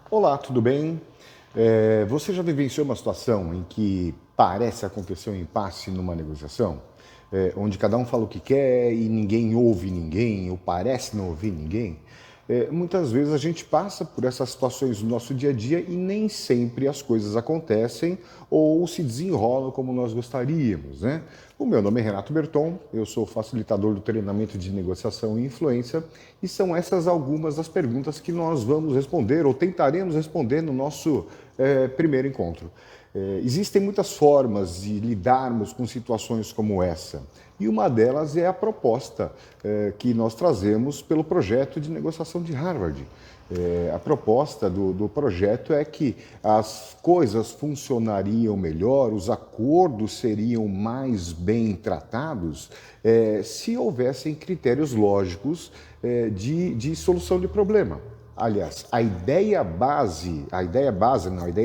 Olá, tudo bem? Você já vivenciou uma situação em que parece acontecer um impasse numa negociação? Onde cada um fala o que quer e ninguém ouve ninguém, ou parece não ouvir ninguém? Muitas vezes a gente passa por essas situações no nosso dia a dia e nem sempre as coisas acontecem ou se desenrolam como nós gostaríamos, né? O meu nome é Renato Berton, eu sou facilitador do treinamento de negociação e influência e são essas algumas das perguntas que nós vamos responder ou tentaremos responder no nosso primeiro encontro. Existem muitas formas de lidarmos com situações como essa. E uma delas é a proposta que nós trazemos pelo projeto de negociação de Harvard. A proposta do projeto é que as coisas funcionariam melhor, os acordos seriam mais bem tratados se houvessem critérios lógicos de solução de problema. Aliás, a ideia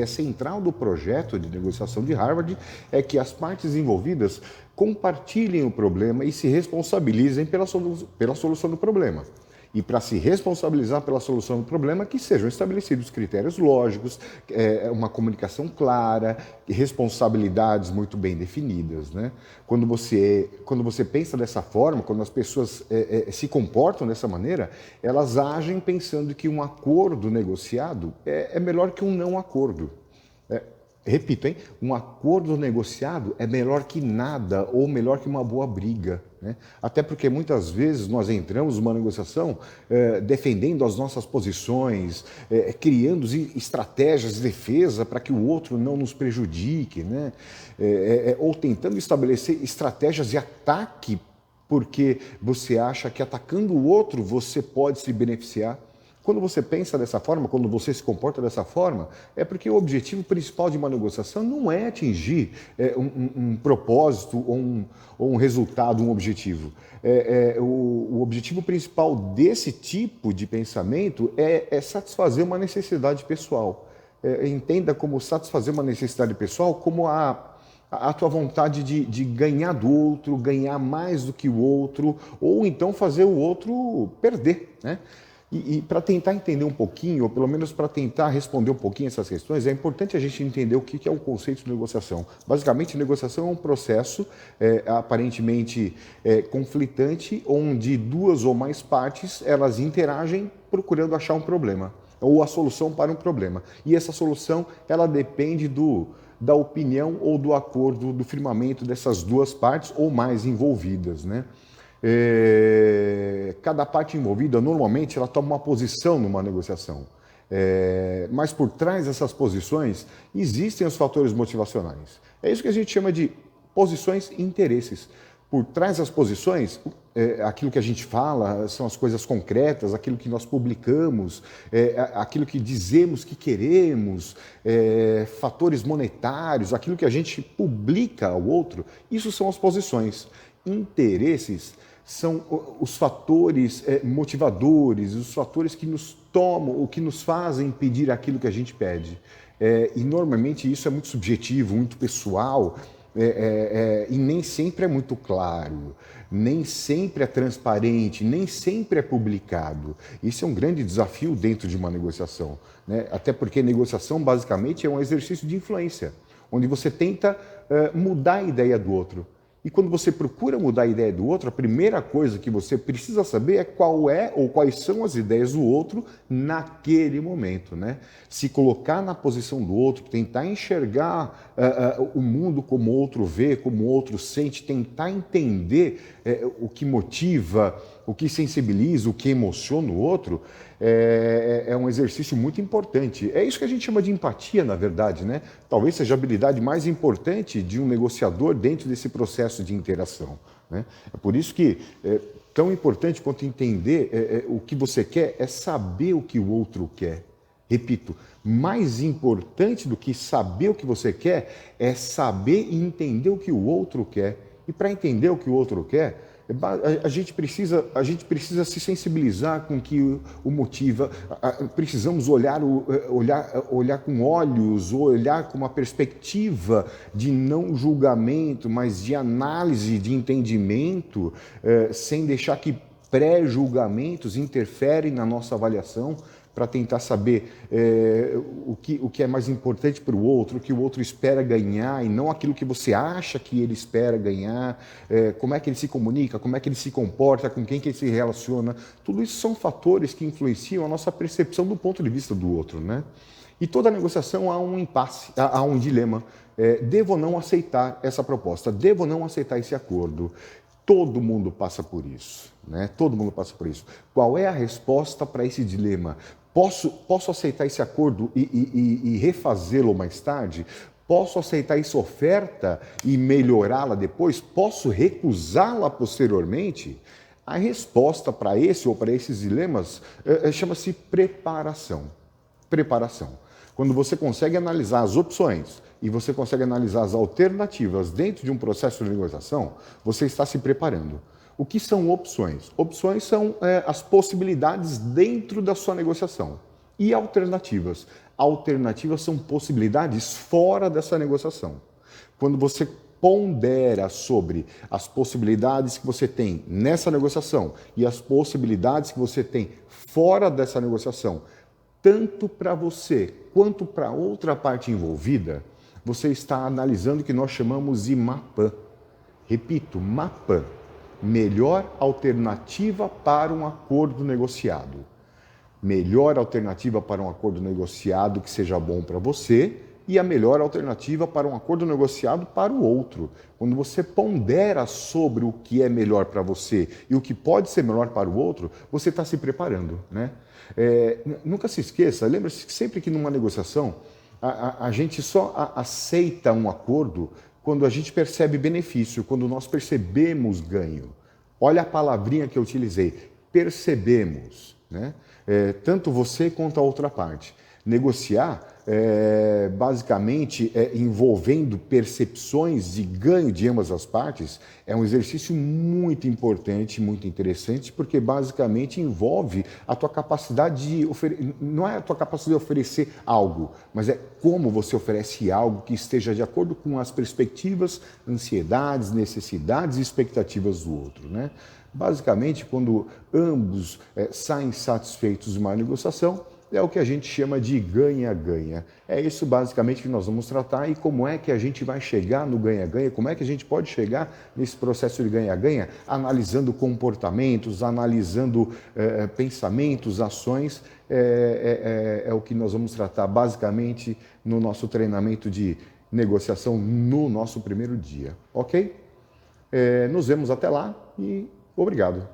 central do projeto de negociação de Harvard é que as partes envolvidas compartilhem o problema e se responsabilizem pela solução do problema. E para se responsabilizar pela solução do problema, que sejam estabelecidos critérios lógicos, uma comunicação clara, responsabilidades muito bem definidas, né? Quando você pensa dessa forma, quando as pessoas se comportam dessa maneira, elas agem pensando que um acordo negociado é melhor que um não acordo. Repito, hein? Um acordo negociado é melhor que nada ou melhor que uma boa briga, né? Até porque muitas vezes nós entramos numa negociação defendendo as nossas posições, criando estratégias de defesa para que o outro não nos prejudique, né? Ou tentando estabelecer estratégias de ataque porque você acha que atacando o outro você pode se beneficiar. Quando você pensa dessa forma, quando você se comporta dessa forma, é porque o objetivo principal de uma negociação não é atingir um propósito ou um resultado, um objetivo. O objetivo principal desse tipo de pensamento é satisfazer uma necessidade pessoal. Entenda como satisfazer uma necessidade pessoal como a tua vontade de ganhar do outro, ganhar mais do que o outro, ou então fazer o outro perder, né? E para tentar entender um pouquinho, ou pelo menos para tentar responder um pouquinho essas questões, é importante a gente entender o que é o conceito de negociação. Basicamente, negociação é um processo aparentemente conflitante, onde duas ou mais partes elas interagem procurando achar um problema, ou a solução para um problema. E essa solução ela depende da opinião ou do acordo, do firmamento dessas duas partes ou mais envolvidas, né? Cada parte envolvida, normalmente, ela toma uma posição numa negociação. Mas por trás dessas posições, existem os fatores motivacionais. É isso que a gente chama de posições e interesses. Por trás das posições, aquilo que a gente fala são as coisas concretas, aquilo que nós publicamos, aquilo que dizemos que queremos, fatores monetários, aquilo que a gente publica ao outro, isso são as posições. Interesses são os fatores motivadores, os fatores que nos tomam, ou que nos fazem pedir aquilo que a gente pede. E normalmente isso é muito subjetivo, muito pessoal, e nem sempre é muito claro, nem sempre é transparente, nem sempre é publicado. Isso é um grande desafio dentro de uma negociação, né? Até porque negociação basicamente é um exercício de influência, onde você tenta mudar a ideia do outro. E quando você procura mudar a ideia do outro, a primeira coisa que você precisa saber é qual é ou quais são as ideias do outro naquele momento, né? Se colocar na posição do outro, tentar enxergar o mundo como o outro vê, como o outro sente, tentar entender o que motiva, o que sensibiliza, o que emociona o outro, é um exercício muito importante. É isso que a gente chama de empatia, na verdade, né? Talvez seja a habilidade mais importante de um negociador dentro desse processo de interação, né? É por isso que tão importante quanto entender o que você quer é saber o que o outro quer. Repito, mais importante do que saber o que você quer é saber e entender o que o outro quer. E para entender o que o outro quer, a gente precisa se sensibilizar com o que o motiva, precisamos olhar com olhos, olhar com uma perspectiva de não julgamento, mas de análise, de entendimento, sem deixar que pré-julgamentos interferem na nossa avaliação para tentar saber o que é mais importante para o outro, o que o outro espera ganhar e não aquilo que você acha que ele espera ganhar, como é que ele se comunica, como é que ele se comporta, com quem que ele se relaciona. Tudo isso são fatores que influenciam a nossa percepção do ponto de vista do outro, né? E toda negociação há um impasse, há um dilema. Devo ou não aceitar essa proposta? Devo ou não aceitar esse acordo? Todo mundo passa por isso, né? Todo mundo passa por isso. Qual é a resposta para esse dilema? Posso aceitar esse acordo e refazê-lo mais tarde? Posso aceitar essa oferta e melhorá-la depois? Posso recusá-la posteriormente? A resposta para esse ou para esses dilemas chama-se preparação. Preparação. Quando você consegue analisar as opções e você consegue analisar as alternativas dentro de um processo de negociação, você está se preparando. O que são opções? Opções são as possibilidades dentro da sua negociação. E alternativas? Alternativas são possibilidades fora dessa negociação. Quando você pondera sobre as possibilidades que você tem nessa negociação e as possibilidades que você tem fora dessa negociação, tanto para você quanto para outra parte envolvida, você está analisando o que nós chamamos de MAPAN. Repito, MAPAN. Melhor alternativa para um acordo negociado. Melhor alternativa para um acordo negociado que seja bom para você e a melhor alternativa para um acordo negociado para o outro. Quando você pondera sobre o que é melhor para você e o que pode ser melhor para o outro, você está se preparando, né? Nunca se esqueça, lembre-se que sempre que numa negociação, a gente só aceita um acordo quando a gente percebe benefício, quando nós percebemos ganho. Olha a palavrinha que eu utilizei, percebemos, né? Tanto você quanto a outra parte. Negociar, basicamente, envolvendo percepções de ganho de ambas as partes, é um exercício muito importante, muito interessante, porque basicamente envolve a tua capacidade de não é a tua capacidade de oferecer algo, mas é como você oferece algo que esteja de acordo com as perspectivas, ansiedades, necessidades e expectativas do outro, né? Basicamente, quando ambos saem satisfeitos de uma negociação, é o que a gente chama de ganha-ganha. É isso basicamente que nós vamos tratar e como é que a gente vai chegar no ganha-ganha, como é que a gente pode chegar nesse processo de ganha-ganha, analisando comportamentos, analisando pensamentos, ações, é o que nós vamos tratar basicamente no nosso treinamento de negociação no nosso primeiro dia, ok? Nos vemos até lá e obrigado.